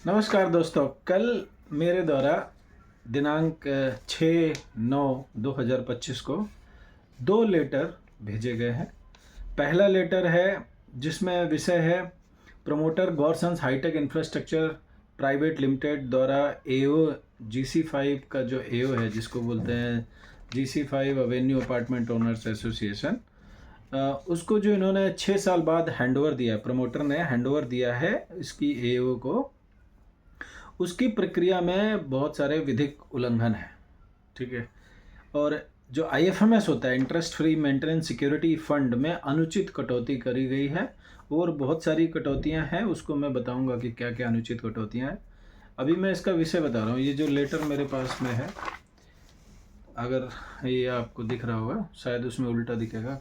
नमस्कार दोस्तों। कल मेरे द्वारा दिनांक 6/9/2025 को 2 लेटर भेजे गए हैं। पहला लेटर है जिसमें विषय है promoter Gaursons hi-tech infrastructure private limited द्वारा एओ GC5 का जो एओ है, जिसको बोलते हैं GC5 Avenue apartment owners association, उसको जो इन्होंने 6 साल बाद हैंडओवर दिया, प्रमोटर ने हैंडओवर दिया है इसकी एओ को। उसकी प्रक्रिया में बहुत सारे विधिक उल्लंघन हैं, ठीक है। और जो IFMS होता है, interest free maintenance security fund में अनुचित कटौती करी गई है और बहुत सारी कटौतियां हैं। उसको मैं बताऊंगा कि क्या क्या अनुचित कटौतियां हैं। अभी मैं इसका विषय बता रहा हूँ। ये जो लेटर मेरे पास में है, अगर ये आपको दिख रहा होगा, शायद उसमें उल्टा दिखेगा,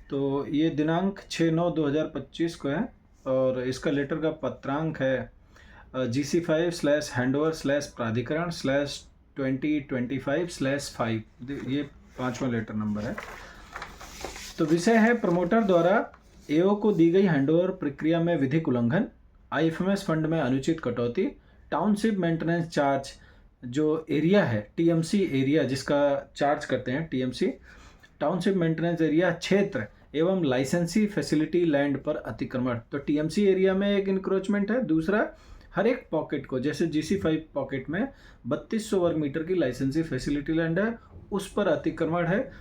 तो ये दिनांक 6/9/2025 को है और इसका लेटर का पत्रांक है GC5/हैंडओवर/प्राधिकरण/2025/5। ये 5वां लेटर नंबर है। तो विषय है प्रमोटर द्वारा एओ को दी गई हैंडओवर प्रक्रिया में विधिक उल्लंघन, IFMS फंड में अनुचित कटौती, टाउनशिप मेंटेनेंस चार्ज जो एरिया है, TMC एरिया जिसका चार्ज करते हैं, TMC टाउनशिप मेंटेनेंस एरिया क्षेत्र एवं लाइसेंसी फैसिलिटी लैंड पर अतिक्रमण। तो TMC एरिया में एक इंक्रोचमेंट है। दूसरा, हर एक पॉकेट को, जैसे GC5 पॉकेट में 3200 वर्ग मीटर की लाइसेंसी फैसिलिटी लैंड है, उस पर अतिक्रमण है।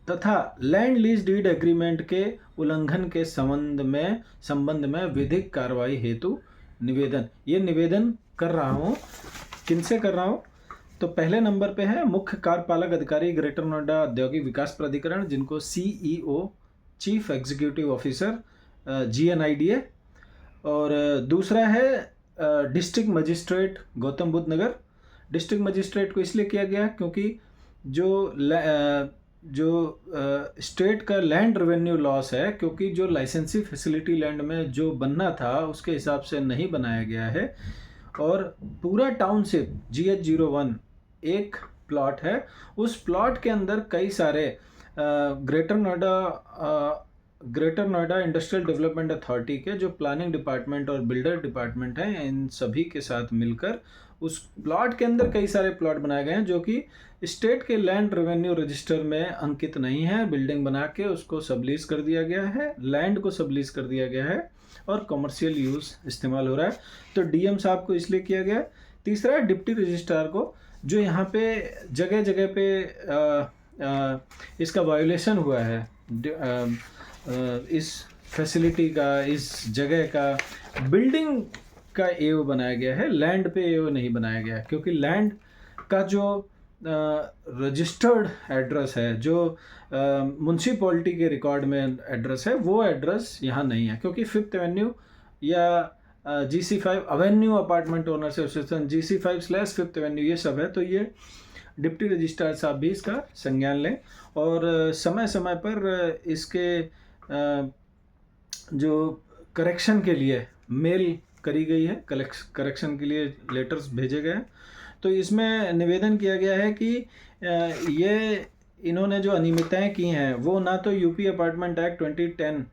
तथा लैंड लीज डीड एग्रीमेंट के उल्लंघन के संबंध में विधिक कार्रवाई हेतु निवेदन। ये निवेदन कर रहा हूँ। किनसे कर रहा हूँ? तो पहले नंबर पे है मुख्य कार्यपालक अधिकारी ग्रेटर नोएडा औद्योगिक विकास प्राधिकरण, जिनको CEO chief executive officer GNIDA। और दूसरा है डिस्ट्रिक्ट मजिस्ट्रेट गौतम बुद्ध नगर। डिस्ट्रिक्ट मजिस्ट्रेट को इसलिए किया गया क्योंकि जो स्टेट का लैंड रेवेन्यू लॉस है, क्योंकि जो लाइसेंसी फैसिलिटी लैंड में जो बनना था उसके हिसाब से नहीं बनाया गया है। और पूरा टाउनशिप GH01 एक प्लॉट है, उस प्लॉट के अंदर कई सारे greater Noida industrial development authority के जो प्लानिंग डिपार्टमेंट और बिल्डर डिपार्टमेंट हैं, इन सभी के साथ मिलकर उस प्लॉट के अंदर कई सारे प्लॉट बनाए गए हैं जो कि स्टेट के लैंड रेवेन्यू रजिस्टर में अंकित नहीं है। बिल्डिंग बना के उसको सबलीज कर दिया गया है, लैंड को सबलीज कर दिया गया है और कमर्शियल यूज़ इस्तेमाल हो रहा है। तो DM साहब को इसलिए किया गया। तीसरा है डिप्टी रजिस्ट्रार को, जो यहाँ पे जगह जगह पे इसका वायोलेशन हुआ है, इस फैसिलिटी का, इस जगह का, बिल्डिंग का एओ बनाया गया है, लैंड पे एओ नहीं बनाया गया, क्योंकि लैंड का जो रजिस्टर्ड एड्रेस है, जो म्युनिसिपैलिटी के रिकॉर्ड में एड्रेस है, वो एड्रेस यहाँ नहीं है। क्योंकि 5th एवेन्यू या GC5 Avenue apartment owner association GC5/5th Avenue ये सब है। तो ये डिप्टी रजिस्ट्रार साहब भी इसका संज्ञान लें और समय समय पर इसके जो करेक्शन के लिए मेल करी गई है, करेक्शन के लिए लेटर्स भेजे गए हैं। तो इसमें निवेदन किया गया है कि ये इन्होंने जो अनियमितताएं की हैं वो ना तो यूपी अपार्टमेंट एक्ट 2010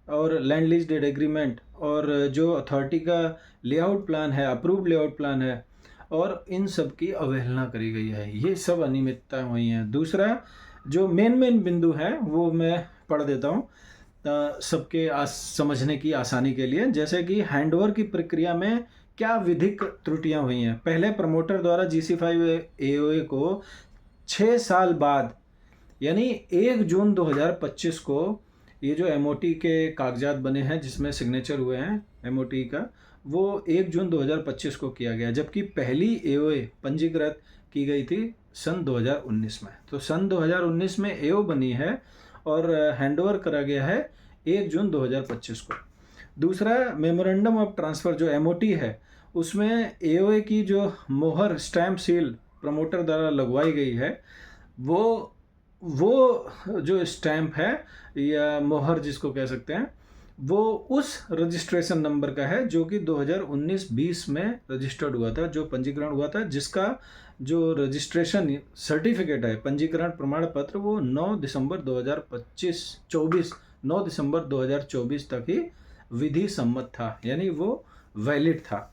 और लैंड लीज डीड एग्रीमेंट और जो अथॉरिटी का लेआउट प्लान है, अप्रूव लेआउट प्लान है, और इन सब की अवहेलना करी गई है। ये सब अनियमितताएं हुई हैं। दूसरा जो मेन बिंदु है वो मैं पढ़ देता हूँ सबके समझने की आसानी के लिए। जैसे कि हैंडओवर की प्रक्रिया में क्या विधिक त्रुटियां हुई हैं। पहले प्रमोटर द्वारा GC5 AOA को 6 साल बाद, यानी 1 जून 2025 को ये जो MOT के कागजात बने हैं जिसमें सिग्नेचर हुए हैं MOT का, वो 1 जून 2025 को किया गया, जबकि पहली AOA पंजीकृत की गई थी सन 2019 में। तो सन 2019 में AO बनी है और हैंडओवर करा गया है 1 जून 2025 को। दूसरा, मेमोरेंडम ऑफ ट्रांसफ़र जो MOT है, उसमें AOA की जो मोहर स्टैम्प सील प्रमोटर द्वारा लगवाई गई है, वो जो स्टैम्प है या मोहर जिसको कह सकते हैं, वो उस रजिस्ट्रेशन नंबर का है जो कि 2019-20 में रजिस्टर्ड हुआ था, जो पंजीकरण हुआ था, जिसका जो रजिस्ट्रेशन सर्टिफिकेट है, पंजीकरण प्रमाण पत्र, वो 9 दिसंबर 2024 तक ही विधि सम्मत था, यानी वो वैलिड था,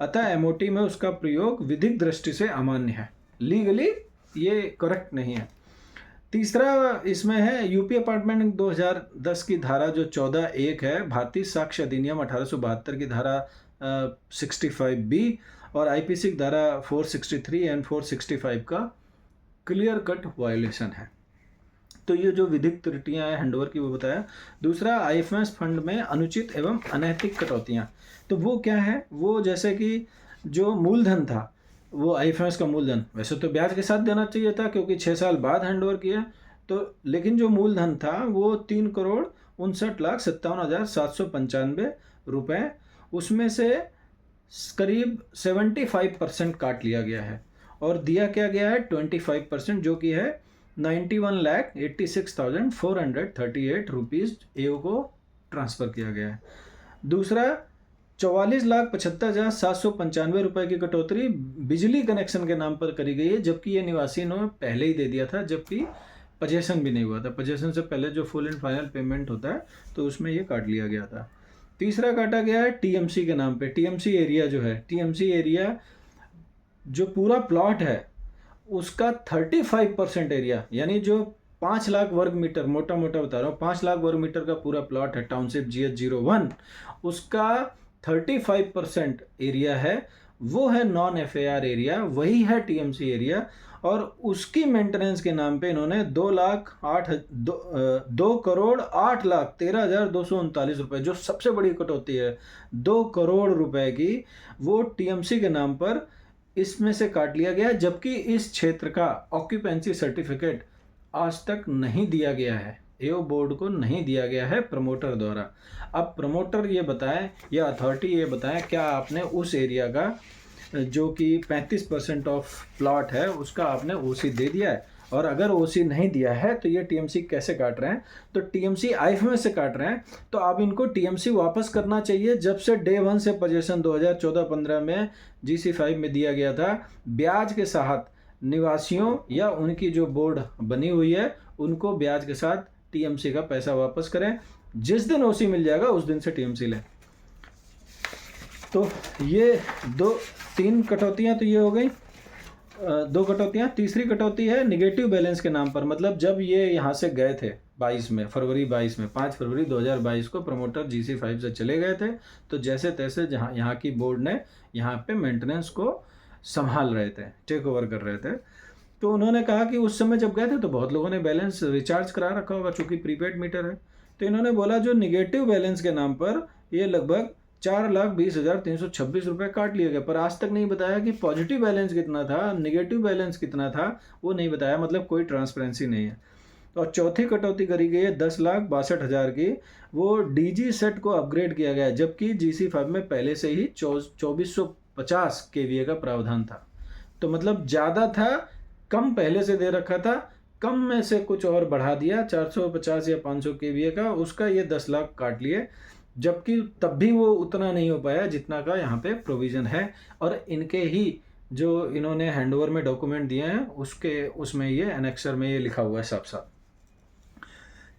अतः एमओटी में उसका प्रयोग विधिक दृष्टि से अमान्य है, लीगली ये करेक्ट नहीं है। तीसरा इसमें है यूपी अपार्टमेंट 2010 की धारा जो 14(1) है, भारतीय साक्ष्य अधिनियम 1872 की धारा 65B और आईपीसी की धारा 463 एंड 465 का क्लियर कट वायलेशन है। तो ये जो विधिक त्रुटियां हैं हैंडओवर की वो बताया। दूसरा आईएफएमएस फंड में अनुचित एवं अनैतिक कटौतियां, तो वो क्या है, वो जैसे कि जो मूलधन था वो आईएफएमएस का मूलधन वैसे तो ब्याज के साथ देना चाहिए था क्योंकि 6 साल बाद हैंडओवर किया, तो लेकिन जो मूलधन था वो 3,59,57,795 रुपये, उसमें से करीब 75% काट लिया गया है और दिया क्या गया है 25%, जो कि है 91,86,438 रुपीज़ एओ को ट्रांसफ़र किया गया है। दूसरा 44,75,795 रुपये की कटौती बिजली कनेक्शन के नाम पर करी गई है, जबकि ये निवासी ने पहले ही दे दिया था, जबकि पजेशन भी नहीं हुआ था। पजेशन से पहले जो फुल एंड फाइनल पेमेंट होता है तो उसमें ये काट लिया गया था। तीसरा काटा गया है टीएमसी के नाम पे। टीएमसी एरिया जो है, टीएमसी एरिया जो पूरा प्लॉट है उसका 35% एरिया, यानी जो 5 लाख वर्ग मीटर, मोटा मोटा बता रहा हूँ, 5 लाख वर्ग मीटर का पूरा प्लॉट है टाउनशिप GH01, उसका 35% एरिया है, वो है नॉन FAR एरिया, वही है टीएमसी एरिया। और उसकी मेंटेनेंस के नाम पे इन्होंने 2,08,13,239 रुपए, जो सबसे बड़ी कटौती है 2 करोड़ रुपए की, वो टीएमसी के नाम पर इसमें से काट लिया गया, जबकि इस क्षेत्र का ऑक्यूपेंसी सर्टिफिकेट आज तक नहीं दिया गया है, एओ बोर्ड को नहीं दिया गया है प्रमोटर द्वारा। अब प्रमोटर ये बताएं या अथॉरिटी ये बताएं क्या आपने उस एरिया का जो कि 35% ऑफ प्लॉट है उसका आपने ओसी दे दिया है, और अगर ओसी नहीं दिया है तो ये टीएमसी कैसे काट रहे हैं, तो टीएमसी आईएफएमएस से काट रहे हैं, तो अब इनको टीएमसी वापस करना चाहिए। जब से डे 1 से पोजीशन 2014-15 में GC5 में दिया गया था, ब्याज के साथ निवासियों या उनकी जो बोर्ड बनी हुई है उनको ब्याज के साथ टीएमसी का पैसा वापस करें, जिस दिन ओसी मिल जाएगा उस दिन से टीएमसी लें। तो ये 3 कटौतियाँ तो ये हो गई, 2 कटौतियाँ। तीसरी कटौती है निगेटिव बैलेंस के नाम पर, मतलब जब ये यहाँ से गए थे 22 में, फरवरी 22 में, 5 फरवरी 2022 को प्रमोटर GC5 से चले गए थे, तो जैसे तैसे जहाँ यहाँ की बोर्ड ने यहाँ पे मेंटेनेंस को संभाल रहे थे, टेक ओवर कर रहे थे, तो उन्होंने कहा कि उस समय जब गए थे तो बहुत लोगों ने बैलेंस रिचार्ज करा रखा होगा चूँकि प्रीपेड मीटर है, तो इन्होंने बोला जो निगेटिव बैलेंस के नाम पर ये लगभग 4,20,326 रुपये काट लिए गए, पर आज तक नहीं बताया कि पॉजिटिव बैलेंस कितना था, निगेटिव बैलेंस कितना था, वो नहीं बताया, मतलब कोई ट्रांसपेरेंसी नहीं है। और चौथी कटौती करी गई है 10,62,000 की, वो DG सेट को अपग्रेड किया गया है, जबकि GC5 में पहले से ही 2450 KVA का प्रावधान था, तो मतलब ज़्यादा था, कम पहले से दे रखा था, कम में से कुछ और बढ़ा दिया 450 या 500 KVA का, उसका ये 10 लाख काट लिए, जबकि तब भी वो उतना नहीं हो पाया जितना का यहाँ पे प्रोविज़न है। और इनके ही जो इन्होंने हैंडओवर में डॉक्यूमेंट दिए हैं उसमें ये एनेक्सर में ये लिखा हुआ है साफ साफ।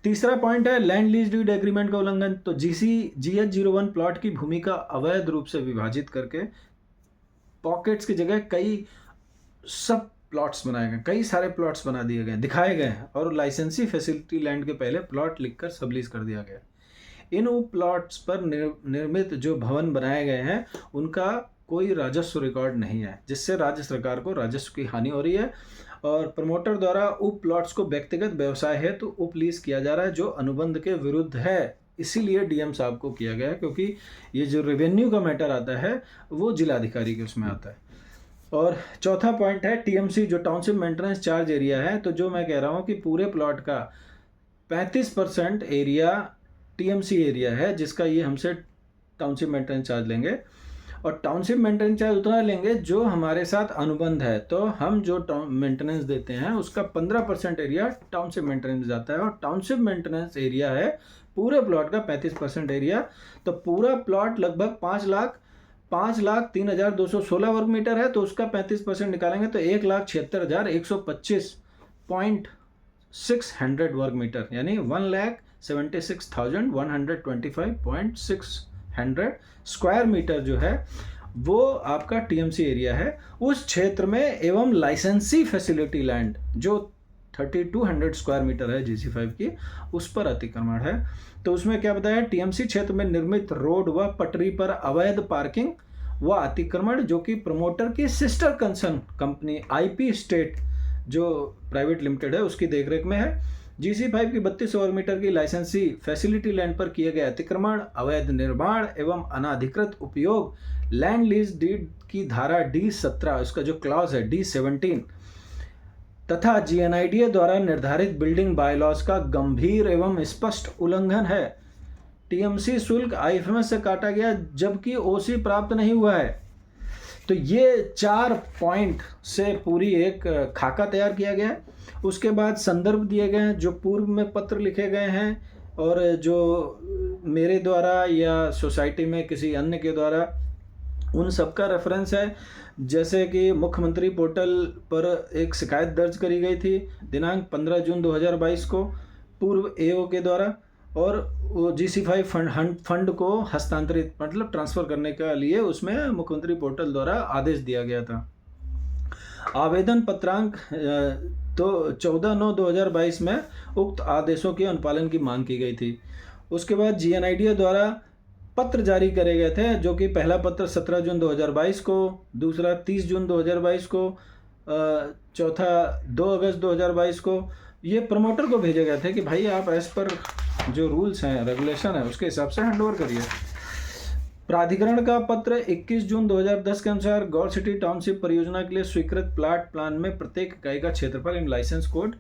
तीसरा पॉइंट है लैंड लीज डीड एग्रीमेंट का उल्लंघन। तो GH01 प्लॉट की भूमि का अवैध रूप से विभाजित करके पॉकेट्स की जगह कई सब प्लॉट्स बनाए गए, कई सारे प्लॉट्स बना दिए गए, दिखाए गए हैं, और लाइसेंसी फैसिलिटी लैंड के पहले प्लॉट लिखकर सबलीज कर दिया गया। इन प्लॉट्स पर निर्मित जो भवन बनाए गए हैं उनका कोई राजस्व रिकॉर्ड नहीं है, जिससे राज्य सरकार को राजस्व की हानि हो रही है, और प्रमोटर द्वारा उप प्लॉट्स को व्यक्तिगत व्यवसाय है तो उप लीज किया जा रहा है, जो अनुबंध के विरुद्ध है। इसीलिए डीएम साहब को किया गया है, क्योंकि ये जो रेवेन्यू का मैटर आता है वो जिलाधिकारी के उसमें आता है। और चौथा पॉइंट है टीएमसी, जो टाउनशिप मेंटेनेंस चार्ज एरिया है। तो जो मैं कह रहा हूँ कि पूरे प्लॉट का 35% एरिया टीएमसी एरिया है, जिसका ये हमसे टाउनशिप मेंटेनेंस चार्ज लेंगे, और टाउनशिप मेंटेनेंस चार्ज उतना लेंगे जो हमारे साथ अनुबंध है। तो हम जो मेंटेनेंस देते हैं उसका 15% एरिया टाउनशिप मेंटेनेंस जाता है, और टाउनशिप मेंटेनेंस एरिया है पूरे प्लॉट का 35% एरिया। तो पूरा प्लॉट लगभग 5,03,216 वर्ग मीटर है, तो उसका 35% निकालेंगे तो 1,76,125.600 वर्ग मीटर, यानी 1,76,125.6 100 स्क्वायर मीटर जो है वो आपका टीएमसी एरिया है। उस क्षेत्र में एवं लाइसेंसी फैसिलिटी लैंड जो 3200 स्क्वायर मीटर है GC5 की, उस पर अतिक्रमण है। तो उसमें क्या बताया, टीएमसी क्षेत्र में निर्मित रोड व पटरी पर अवैध पार्किंग व अतिक्रमण जो कि प्रमोटर की sister concern company IP state जो प्राइवेट लिमिटेड है उसकी देखरेख में है। GC5 की 32 वर्ग मीटर की लाइसेंसी फैसिलिटी लैंड पर किए गए अतिक्रमण, अवैध निर्माण एवं अनाधिकृत उपयोग लैंड लीज डीड की धारा D17, उसका जो क्लॉज है D17 तथा GNIDA द्वारा निर्धारित बिल्डिंग बायलॉज का गंभीर एवं स्पष्ट उल्लंघन है। टीएमसी शुल्क IFMS से काटा गया जबकि OC प्राप्त नहीं हुआ है। तो ये 4 पॉइंट से पूरी एक खाका तैयार किया गया है। उसके बाद संदर्भ दिए गए हैं जो पूर्व में पत्र लिखे गए हैं और जो मेरे द्वारा या सोसाइटी में किसी अन्य के द्वारा, उन सब का रेफरेंस है। जैसे कि मुख्यमंत्री पोर्टल पर एक शिकायत दर्ज करी गई थी दिनांक 15 जून 2022 को पूर्व AO के द्वारा, और वो GC5 फंड को हस्तांतरित मतलब ट्रांसफ़र करने के लिए उसमें मुख्यमंत्री पोर्टल द्वारा आदेश दिया गया था। आवेदन पत्रांक तो 14/9/2022 में उक्त आदेशों के अनुपालन की मांग की गई थी। उसके बाद GNIDA द्वारा पत्र जारी करे गए थे, जो कि पहला पत्र 17 जून 2022 को, दूसरा 30 जून 2022 को, चौथा 2 अगस्त 2022 को। ये प्रमोटर को भेजे गए थे कि भाई आप एज पर जो रूल्स हैं, रेगुलेशन है, उसके हिसाब से हैंडओवर करिए। प्राधिकरण का पत्र 21 जून 2010 के अनुसार गौर सिटी टाउनशिप परियोजना के लिए स्वीकृत प्लाट प्लान में प्रत्येक इकाई का क्षेत्रफल एवं लाइसेंस कोड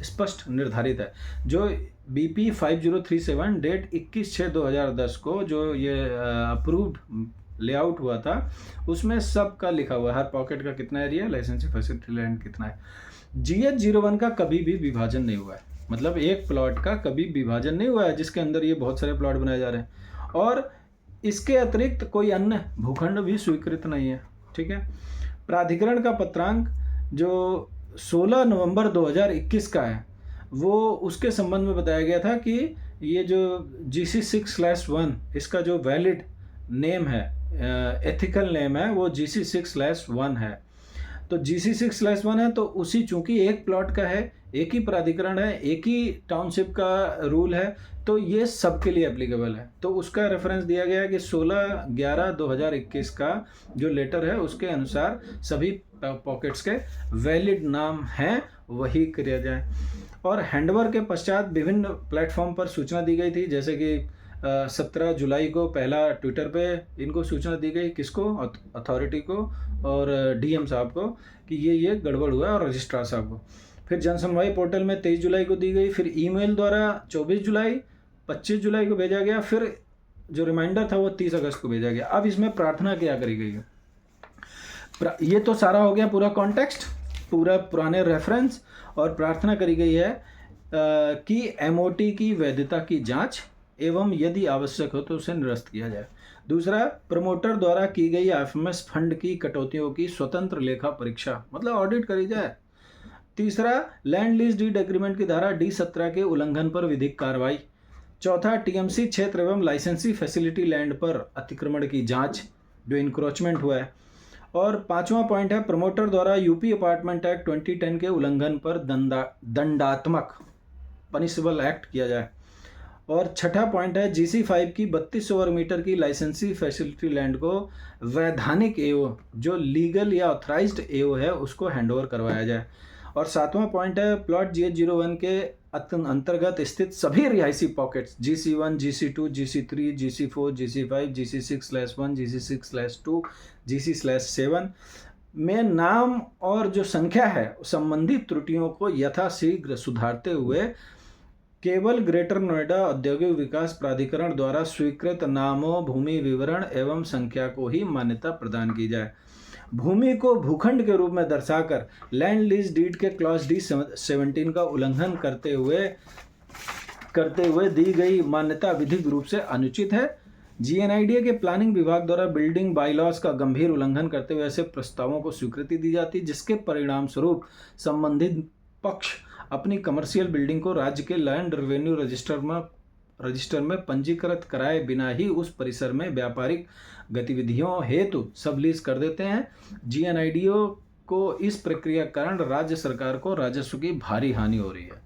स्पष्ट निर्धारित है। जो BP 5037 डेट 21/6/2010 को जो ये अप्रूव्ड लेआउट हुआ था उसमें सब का लिखा हुआ है, हर पॉकेट का कितना एरिया, लाइसेंसी फैसिलिटी लैंड कितना है। GH01 का कभी भी विभाजन नहीं हुआ है, मतलब एक प्लॉट का कभी विभाजन नहीं हुआ है जिसके अंदर ये बहुत सारे प्लॉट बनाए जा रहे हैं, और इसके अतिरिक्त कोई अन्य भूखंड भी स्वीकृत नहीं है। ठीक है। प्राधिकरण का पत्रांक जो 16 नवंबर 2021 का है, वो उसके संबंध में बताया गया था कि ये जो GC6/1 इसका जो वैलिड नेम है, एथिकल नेम है, वो GC6/1 है। तो GC6/1 है तो उसी, चूंकि एक प्लॉट का है, एक ही प्राधिकरण है, एक ही टाउनशिप का रूल है, तो ये सबके लिए एप्लीकेबल है। तो उसका रेफरेंस दिया गया है कि 16/11/2021 का जो लेटर है उसके अनुसार सभी पॉकेट्स के वैलिड नाम हैं, वही किया जाए। और हैंडओवर के पश्चात विभिन्न प्लेटफॉर्म पर सूचना दी गई थी, जैसे कि 17 जुलाई को पहला ट्विटर पे इनको सूचना दी गई, किसको, अथॉरिटी को और DM साहब को, कि ये गड़बड़ हुआ है, और रजिस्ट्रार साहब को। फिर जनसुनवाई पोर्टल में 23 जुलाई को दी गई, फिर ईमेल द्वारा 24 जुलाई, 25 जुलाई को भेजा गया, फिर जो रिमाइंडर था वो 30 अगस्त को भेजा गया। अब इसमें प्रार्थना क्या करी गई है, ये तो सारा हो गया पूरा कॉन्टेक्स्ट, पूरा पुराने रेफरेंस, और प्रार्थना करी गई है कि MOT की वैधता की जांच एवं यदि आवश्यक हो तो उसे निरस्त किया जाए। दूसरा, प्रमोटर द्वारा की गई IFMS फंड की कटौतियों की स्वतंत्र लेखा परीक्षा, मतलब ऑडिट करी जाए। तीसरा, लैंड लीज डीड एग्रीमेंट की धारा D17 के उल्लंघन पर विधिक कार्रवाई। चौथा, TMC क्षेत्र एवं लाइसेंसी फैसिलिटी लैंड पर अतिक्रमण की जांच, जो इंक्रोचमेंट हुआ है। और पांचवा पॉइंट है, प्रमोटर द्वारा UP अपार्टमेंट एक्ट 2010 के उल्लंघन पर दंडात्मक पनिशेबल एक्ट किया जाए। और छठा पॉइंट है, GC5 की 32 वर्ग मीटर की लाइसेंसी फैसिलिटी लैंड को वैधानिक AO, जो लीगल या ऑथराइज्ड AO है, उसको हैंडओवर करवाया जाए। और सातवां पॉइंट है, प्लॉट GH01 के अंतर्गत स्थित सभी रिहायशी pockets GC1, GC2, GC3, GC4, GC5, GC6/1, GC6/2, GC/7 में नाम और जो संख्या है संबंधित त्रुटियों को यथाशीघ्र सुधारते हुए केवल ग्रेटर नोएडा औद्योगिक विकास प्राधिकरण द्वारा स्वीकृत नामों, भूमि विवरण एवं संख्या को ही मान्यता प्रदान की जाए। भूमि को भूखंड के रूप में दर्शाकर लैंड लीज डीड के क्लॉज D17 का उल्लंघन करते हुए दी गई मान्यता विधिक रूप से अनुचित है। GNIDA के प्लानिंग विभाग द्वारा बिल्डिंग बायलॉज का गंभीर उल्लंघन करते हुए ऐसे प्रस्तावों को स्वीकृति दी जाती, जिसके परिणाम स्वरूप संबंधित पक्ष अपनी कमर्शियल बिल्डिंग को राज्य के लैंड रेवेन्यू रजिस्टर में पंजीकृत कराए बिना ही उस परिसर में व्यापारिक गतिविधियों हेतु सबलीज कर देते हैं। जीएनआईडीओ को इस प्रक्रिया के कारण राज्य सरकार को राजस्व की भारी हानि हो रही है,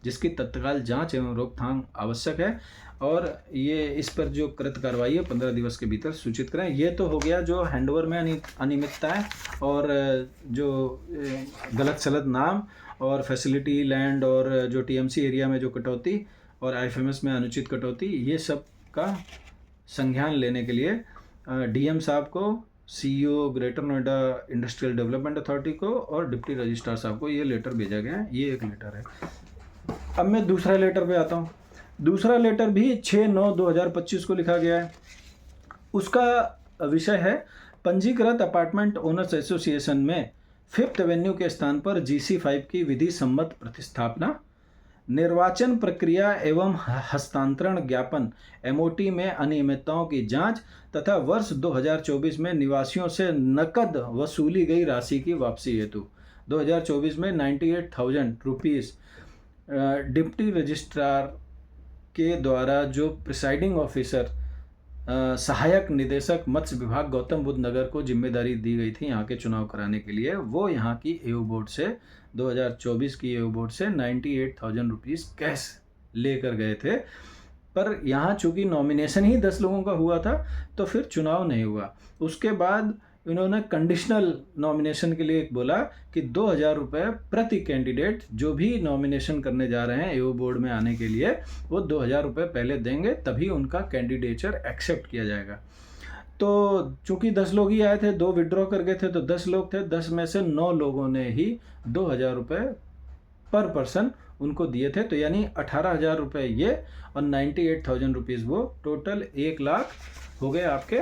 जिसकी तत्काल जांच एवं रोकथाम आवश्यक है और ये इस पर जो कृत कार्रवाई है 15 दिवस के भीतर सूचित करें। ये तो हो गया जो हैंडओवर में अनियमितता है और जो गलत सलत नाम और फैसिलिटी लैंड और जो टीएमसी एरिया में जो कटौती और आईएफएमएस में अनुचित कटौती, ये सब का संज्ञान लेने के लिए डीएम साहब को, CEO greater Noida industrial development authority को और डिप्टी रजिस्ट्रार साहब को ये लेटर भेजा गया है। ये एक लेटर है। अब मैं दूसरा लेटर पे आता हूँ। दूसरा लेटर भी 6/9/2025 को लिखा गया है। उसका विषय है पंजीकृत अपार्टमेंट ओनर्स एसोसिएशन में 5th एवेन्यू के स्थान पर GC5 की विधि सम्मत प्रतिस्थापना, निर्वाचन प्रक्रिया एवं हस्तांतरण ज्ञापन MOT में अनियमितताओं की जांच तथा वर्ष 2024 में निवासियों से नकद वसूली गई राशि की वापसी हेतु 2024 में 98,000 रुपीज़ डिप्टी रजिस्ट्रार के द्वारा जो प्रिसाइडिंग ऑफिसर सहायक निदेशक मत्स्य विभाग गौतम बुद्ध नगर को जिम्मेदारी दी गई थी यहाँ के चुनाव कराने के लिए, वो यहाँ की एओ बोर्ड से 2024 की एओ बोर्ड से 98,000 रुपीज़ कैश लेकर गए थे। पर यहाँ चूँकि नॉमिनेशन ही 10 लोगों का हुआ था तो फिर चुनाव नहीं हुआ। उसके बाद इन्होंने कंडीशनल नॉमिनेशन के लिए बोला कि 2,000 रुपये प्रति कैंडिडेट जो भी नॉमिनेशन करने जा रहे हैं एओ बोर्ड में आने के लिए, वो 2,000 रुपये पहले देंगे, तभी उनका कैंडिडेचर एक्सेप्ट किया जाएगा। तो चूंकि 10 लोग ही आए थे, 2 विड्रॉ कर गए थे, तो 10 लोग थे, 10 में से 9 लोगों ने ही 2,000 रुपये पर पर्सन उनको दिए थे। तो यानी 18,000 रुपये ये और 98,000 रुपीज़ वो, टोटल 1 लाख हो गए आपके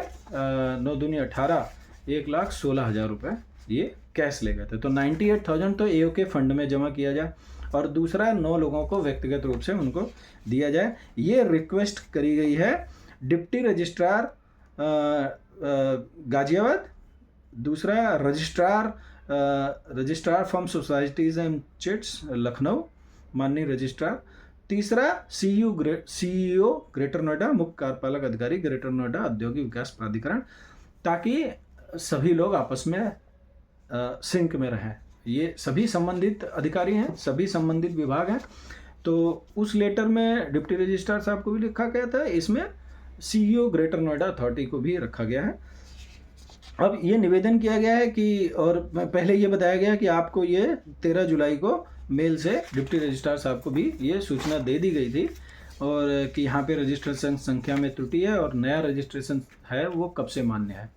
9 दूनी 18, 1,16,000 रुपये ये कैश ले गए थे। तो 98,000 तो एओ के फंड में जमा किया जाए और दूसरा 9 लोगों को व्यक्तिगत रूप से उनको दिया जाए। ये रिक्वेस्ट करी गई है डिप्टी रजिस्ट्रार गाजियाबाद, दूसरा registrar from societies and chits Lucknow माननीय रजिस्ट्रार, तीसरा सीईओ ग्रेटर नोएडा मुख्य कार्यपालक अधिकारी ग्रेटर नोएडा औद्योगिक विकास प्राधिकरण, ताकि सभी लोग आपस में सिंक में रहें। ये सभी संबंधित अधिकारी हैं, सभी संबंधित विभाग हैं। तो उस लेटर में डिप्टी रजिस्ट्रार साहब को भी लिखा गया था, इसमें सीईओ ग्रेटर नोएडा अथॉरिटी को भी रखा गया है। अब ये निवेदन किया गया है कि, और पहले ये बताया गया कि आपको ये 13 जुलाई को मेल से डिप्टी रजिस्ट्रार साहब को भी ये सूचना दे दी गई थी और कि यहाँ पे रजिस्ट्रेशन संख्या में त्रुटि है और नया रजिस्ट्रेशन है वो कब से मान्य है।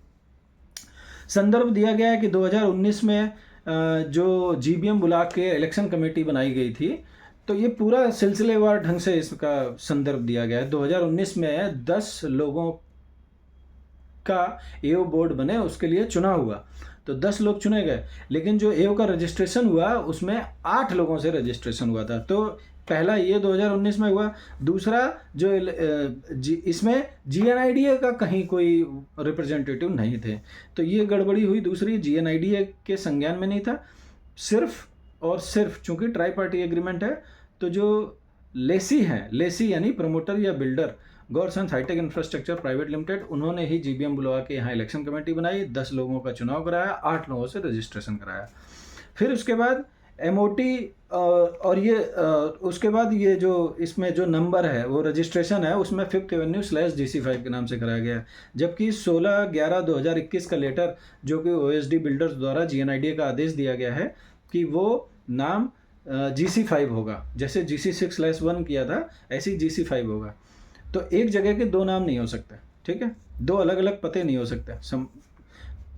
संदर्भ दिया गया है कि 2019 में जो जीबीएम बुला के इलेक्शन कमेटी बनाई गई थी, तो ये पूरा सिलसिलेवार ढंग से इसका संदर्भ दिया गया है। 2019 में 10 लोगों का एओ बोर्ड बने, उसके लिए चुनाव हुआ, तो 10 लोग चुने गए, लेकिन जो एओ का रजिस्ट्रेशन हुआ उसमें 8 लोगों से रजिस्ट्रेशन हुआ था। तो पहला ये 2019 में हुआ, दूसरा जो इसमें जीएनआईडीए का कहीं कोई रिप्रेजेंटेटिव नहीं थे, तो ये गड़बड़ी हुई। दूसरी, जीएनआईडीए के संज्ञान में नहीं था, सिर्फ और सिर्फ चूंकि ट्राई पार्टी एग्रीमेंट है, तो जो लेसी हैं, लेसी यानी प्रमोटर या builder Gaursons hi-tech infrastructure private limited, उन्होंने ही जीबीएम बुलवा के यहाँ इलेक्शन कमेटी बनाई, 10 लोगों का चुनाव कराया, 8 लोगों से रजिस्ट्रेशन कराया। फिर उसके बाद एमओटी और ये उसके बाद ये जो इसमें जो नंबर है वो रजिस्ट्रेशन है उसमें 5th एवेन्यू /GC5 के नाम से कराया गया है, जबकि 16/11/2021 का लेटर जो कि ओएसडी बिल्डर्स द्वारा जीएनआईडीए का आदेश दिया गया है कि वो नाम GC5 होगा, जैसे GC6/1 किया था ऐसे ही GC5 होगा। तो एक जगह के 2 नाम नहीं हो सकते, ठीक है, 2 अलग अलग पते नहीं हो सकते।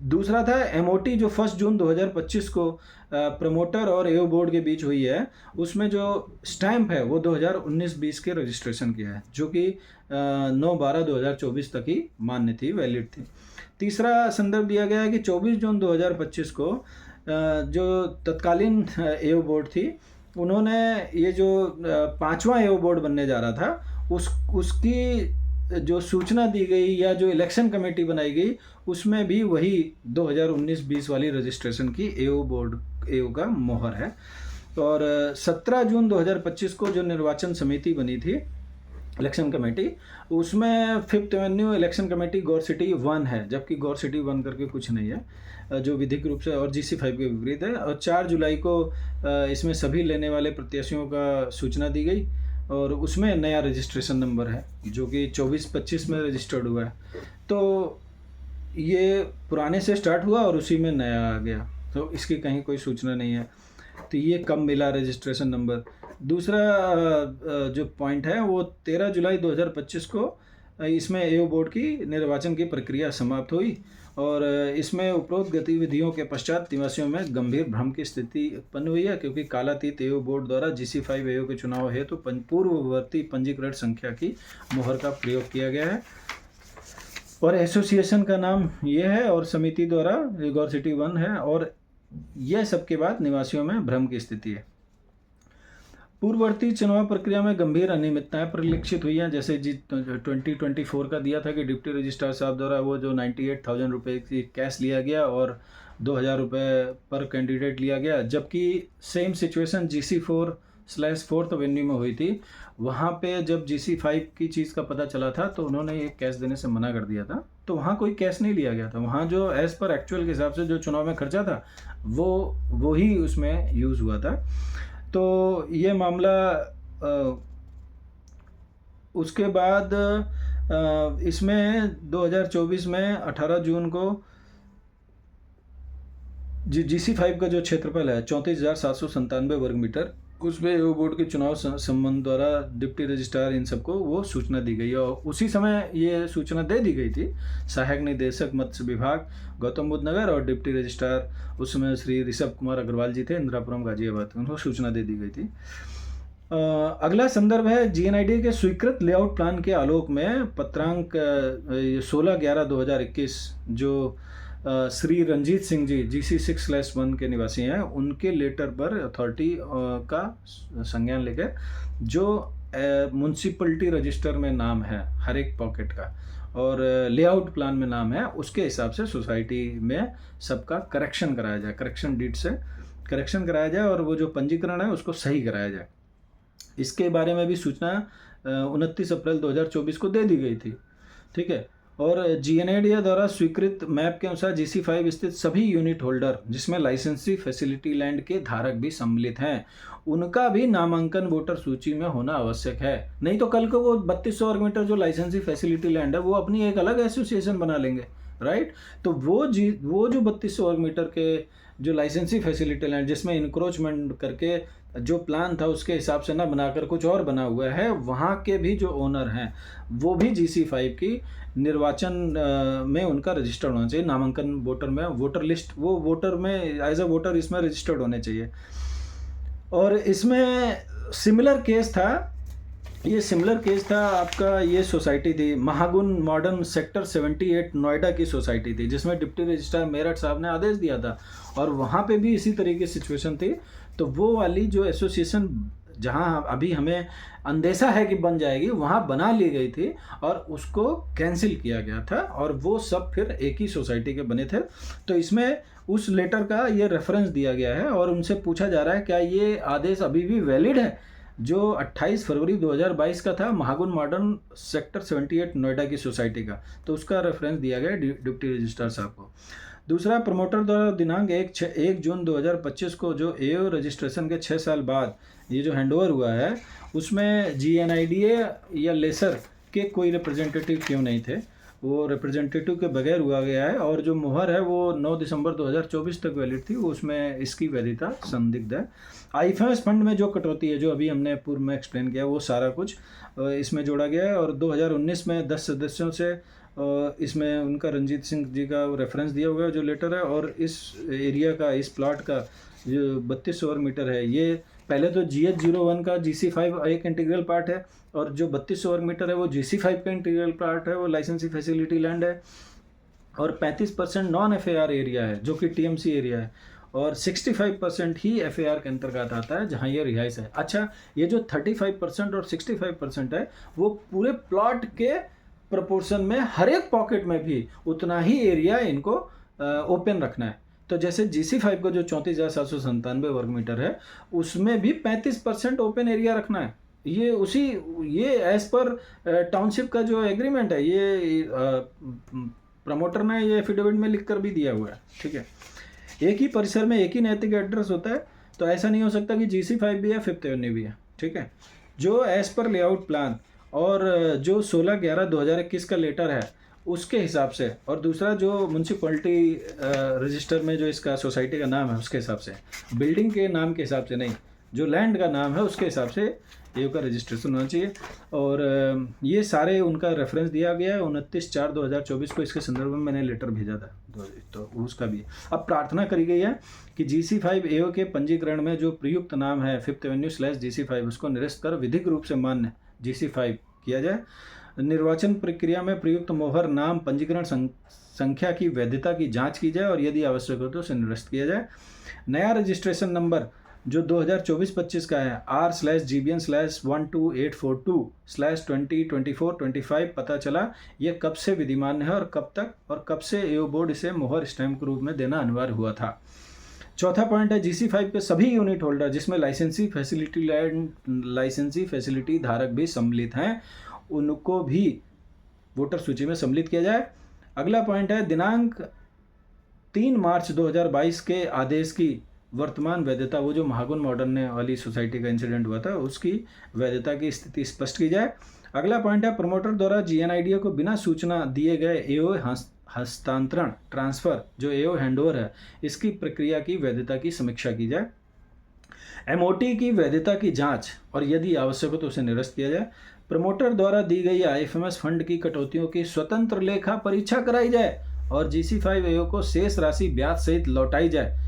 दूसरा था एमओटी जो 1 जून 2025 को प्रमोटर और एओ बोर्ड के बीच हुई है, उसमें जो स्टैंप है वो 2019-20 के रजिस्ट्रेशन किया है, जो कि 9/12/2024 तक ही मान्य थी, वैलिड थी। तीसरा संदर्भ दिया गया है कि 24 जून 2025 को जो तत्कालीन एओ बोर्ड थी, उन्होंने ये जो 5वां एओ बोर्ड बनने जा रहा था उसकी जो सूचना दी गई या जो इलेक्शन कमेटी बनाई गई उसमें भी वही 2019-20 वाली रजिस्ट्रेशन की एओ बोर्ड एओ का मोहर है। और 17 जून 2025 को जो निर्वाचन समिति बनी थी इलेक्शन कमेटी, उसमें फिफ्थ एवेन्यू इलेक्शन कमेटी गौर सिटी 1 है, जबकि गौर सिटी 1 करके कुछ नहीं है, जो विधिक रूप से और GC5 के विपरीत है। और 4 जुलाई को इसमें सभी लेने वाले प्रत्याशियों का सूचना दी गई और उसमें नया रजिस्ट्रेशन नंबर है जो कि 24-25 में रजिस्टर्ड हुआ है। तो ये पुराने से स्टार्ट हुआ और उसी में नया आ गया, तो इसकी कहीं कोई सूचना नहीं है। तो ये कब मिला रजिस्ट्रेशन नंबर। दूसरा जो पॉइंट है वो 13 जुलाई 2025 को इसमें एओ बोर्ड की निर्वाचन की प्रक्रिया समाप्त हुई और इसमें उपरोक्त गतिविधियों के पश्चात निवासियों में गंभीर भ्रम की स्थिति उत्पन्न हुई है, क्योंकि कालातीत एओ बोर्ड द्वारा GC5 एओ के चुनाव हेतु पूर्ववर्ती पंजीकृत संख्या की मोहर का प्रयोग किया गया है और एसोसिएशन का नाम ये है और समिति द्वारा गौर सिटी 1 है और यह सबके बाद निवासियों में भ्रम की स्थिति है। पूर्ववर्ती चुनाव प्रक्रिया में गंभीर अनियमितताएं परिलक्षित हुई हैं, जैसे 2024 का दिया था कि डिप्टी रजिस्ट्रार साहब द्वारा वो जो 98,000 रुपये की कैश लिया गया और 2,000 रुपये पर कैंडिडेट लिया गया, जबकि सेम सिचुएशन GC4/4th एवेन्यू में हुई थी। वहाँ पे जब GC5 की चीज़ का पता चला था तो उन्होंने ये कैश देने से मना कर दिया था, तो वहाँ कोई कैश नहीं लिया गया था। वहाँ जो एज़ पर एक्चुअल के हिसाब से जो चुनाव में खर्चा था वो ही उसमें यूज़ हुआ था। तो ये मामला उसके बाद इसमें 2024 में 18 जून को GC5 का जो क्षेत्रफल है 34,797 वर्ग मीटर, उसमें एओ बोर्ड के चुनाव संबंध द्वारा डिप्टी रजिस्ट्रार इन सबको वो सूचना दी गई और उसी समय ये सूचना दे दी गई थी सहायक निदेशक मत्स्य विभाग गौतम बुद्ध नगर और डिप्टी रजिस्ट्रार उस समय श्री ऋषभ कुमार अग्रवाल जी थे, इंदिरापुरम गाजियाबाद, उनको सूचना दे दी गई थी। अगला संदर्भ है GNIDA के स्वीकृत लेआउट प्लान के आलोक में पत्रांक 16/11/2021 जो श्री रंजीत सिंह जी GC6/1 के निवासी हैं, उनके लेटर पर अथॉरिटी का संज्ञान लेकर जो म्युनिसिपलिटी रजिस्टर में नाम है हर एक पॉकेट का और लेआउट प्लान में नाम है, उसके हिसाब से सोसाइटी में सबका करेक्शन कराया जाए, करेक्शन डीड से करेक्शन कराया जाए और वो जो पंजीकरण है उसको सही कराया जाए। इसके बारे में भी सूचना 29 अप्रैल 2024 को दे दी गई थी, ठीक है। और GNIDA द्वारा स्वीकृत मैप के अनुसार GC5 स्थित सभी यूनिट होल्डर जिसमें लाइसेंसी फैसिलिटी लैंड के धारक भी सम्मिलित हैं, उनका भी नामांकन वोटर सूची में होना आवश्यक है। नहीं तो कल को वो 3200 वर्ग मीटर जो लाइसेंसी फैसिलिटी लैंड है वो अपनी एक अलग एसोसिएशन बना लेंगे, राइट। तो वो जो 3200 वर्ग मीटर के जो लाइसेंसी फैसिलिटी लैंड जिसमें इंक्रोचमेंट करके जो प्लान था उसके हिसाब से ना बनाकर कुछ और बना हुआ है, वहाँ के भी जो ओनर हैं वो भी GC5 की निर्वाचन में उनका रजिस्टर्ड होना चाहिए, नामांकन वोटर में, वोटर लिस्ट, वो वोटर में एज अ वोटर इसमें रजिस्टर्ड होने चाहिए। और इसमें सिमिलर केस था, ये सिमिलर केस था आपका, ये सोसाइटी थी महागुन मॉडर्न सेक्टर 78 नोएडा की सोसाइटी थी जिसमें डिप्टी रजिस्ट्रार मेरठ साहब ने आदेश दिया था और वहाँ पे भी इसी तरीके की सिचुएशन थी। तो वो वाली जो एसोसिएशन जहाँ अभी हमें अंदेशा है कि बन जाएगी वहाँ बना ली गई थी और उसको कैंसिल किया गया था और वो सब फिर एक ही सोसाइटी के बने थे। तो इसमें उस लेटर का ये रेफरेंस दिया गया है और उनसे पूछा जा रहा है क्या ये आदेश अभी भी वैलिड है जो 28 फरवरी 2022 का था महागुन मॉडर्न सेक्टर 78 नोएडा की सोसाइटी का, तो उसका रेफरेंस दिया गया डिप्टी रजिस्ट्रार साहब को। दूसरा, प्रमोटर द्वारा दिनांक 1 जून 2025 को जो एओ रजिस्ट्रेशन के 6 साल बाद ये जो हैंडओवर हुआ है उसमें GNIDA या लेसर के कोई रिप्रेजेंटेटिव क्यों नहीं थे, वो रिप्रेजेंटेटिव के बगैर हुआ गया है और जो मुहर है वो 9 दिसंबर 2024 तक वैलिड थी, वो उसमें इसकी वैधता संदिग्ध है। IFMS फंड में जो कटौती है जो अभी हमने पूर्व में एक्सप्लेन किया वो सारा कुछ इसमें जोड़ा गया है और 2019 में 10 सदस्यों से इसमें उनका रंजीत सिंह जी का रेफरेंस दिया हुआ है जो लेटर है और इस एरिया का, इस प्लॉट का जो 3200 वर्ग मीटर है, ये पहले तो GH01 का GC5 एक इंटीग्रल पार्ट है और जो 3200 वर्ग मीटर है वो GC5 का इंटीग्रल पार्ट है, वो लाइसेंसी फैसिलिटी लैंड है और 35% नॉन FAR एरिया है जो कि TMC एरिया है और 65% ही FAR के अंतर्गत आता है जहाँ ये रिहाइश है। अच्छा, ये जो 35% और 65% है वो पूरे प्लॉट के प्रोपोर्शन में हर एक पॉकेट में भी उतना ही एरिया इनको ओपन रखना है। तो जैसे GC5 का जो 34,797 वर्ग मीटर है उसमें भी 35% ओपन एरिया रखना है ये उसी ये एज पर टाउनशिप का जो एग्रीमेंट है, ये प्रमोटर ने ये एफिडेविट में लिख कर भी दिया हुआ है, ठीक है। एक ही परिसर में एक ही नैतिक एड्रेस होता है, तो ऐसा नहीं हो सकता कि GC5 भी है, 5th एवेन्यू भी है, ठीक है। जो एज पर लेआउट प्लान और जो 16/11/2021 का लेटर है उसके हिसाब से, और दूसरा जो म्यूनसिपलिटी रजिस्टर में जो इसका सोसाइटी का नाम है उसके हिसाब से, बिल्डिंग के नाम के हिसाब से नहीं, जो लैंड का नाम है उसके हिसाब से एओ का रजिस्ट्रेशन होना चाहिए। और ये सारे उनका रेफरेंस दिया गया है 29/4/2024 को। इसके संदर्भ में मैंने लेटर भेजा था, तो उसका भी अब प्रार्थना करी गई है कि GC5 एओ के पंजीकरण में जो प्रयुक्त नाम है 5th एवेन्यू/GC5 उसको निरस्त कर विधिक रूप से मान्य GC5 किया जाए। निर्वाचन प्रक्रिया में प्रयुक्त मोहर नाम पंजीकरण संख्या की वैधता की जांच की जाए और यदि आवश्यक हो तो उसे निरस्त किया जाए। नया रजिस्ट्रेशन नंबर जो 2024-25 का है R/GBN/12842/2024-25 पता चला, ये कब से विधिमान्य है और कब तक और कब से एओ बोर्ड इसे मोहर स्टैम्प के रूप में देना अनिवार्य हुआ था। चौथा पॉइंट है GC5 के सभी यूनिट होल्डर जिसमें लाइसेंसी फैसिलिटी धारक भी सम्मिलित हैं, उनको भी वोटर सूची में सम्मिलित किया जाए। अगला पॉइंट है दिनांक 3 मार्च 2022 के आदेश की वर्तमान वैधता, वो जो महागुन मॉडर्न वाली सोसाइटी का इंसिडेंट हुआ था उसकी वैधता की स्थिति स्पष्ट की जाए। अगला पॉइंट है प्रमोटर द्वारा GNIDA को बिना सूचना दिए गए एओ हस्तांतरण ट्रांसफर जो एओ हैंडओवर है इसकी प्रक्रिया की वैधता की समीक्षा की जाए। MOT की वैधता की जांच और यदि आवश्यक हो तो उसे निरस्त किया जाए। प्रमोटर द्वारा दी गई IFMS फंड की कटौतियों की स्वतंत्र लेखा परीक्षा कराई जाए और GC5 एओ को शेष राशि ब्याज सहित लौटाई जाए।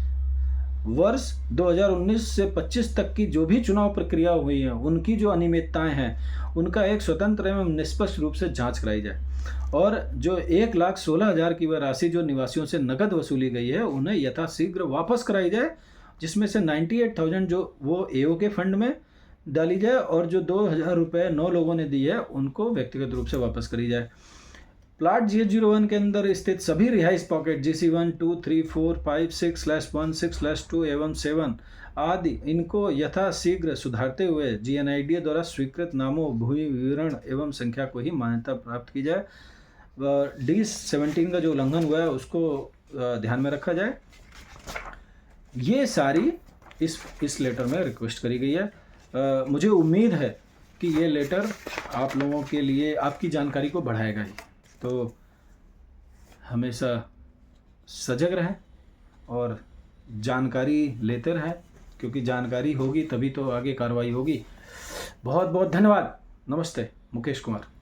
वर्ष 2019 से 25 तक की जो भी चुनाव प्रक्रिया हुई है उनकी जो अनियमितताएं हैं उनका एक स्वतंत्र एवं निष्पक्ष रूप से जांच कराई जाए और जो 1,16,000 की वह राशि जो निवासियों से नकद वसूली गई है उन्हें यथाशीघ्र वापस कराई जाए, जिसमें से 98,000 जो वो एओ के फंड में डाली जाए और जो 2,000 रुपये 9 लोगों ने दिए है उनको व्यक्तिगत रूप से वापस करी जाए। प्लाट GH01 के अंदर स्थित सभी रिहाइश पॉकेट GC1, 2, 3, 4, 5, 6/1, 6/2 एवं 7 आदि इनको यथाशीघ्र सुधारते हुए GNIDA द्वारा स्वीकृत नामों, भूमि विवरण एवं संख्या को ही मान्यता प्राप्त की जाए। D17 का जो उल्लंघन हुआ है उसको ध्यान में रखा जाए। ये सारी इस लेटर में रिक्वेस्ट करी गई है। मुझे उम्मीद है कि ये लेटर आप लोगों के लिए आपकी जानकारी को बढ़ाएगा ही, तो हमेशा सजग रहें और जानकारी लेते रहें, क्योंकि जानकारी होगी तभी तो आगे कार्रवाई होगी। बहुत बहुत धन्यवाद। नमस्ते, मुकेश कुमार।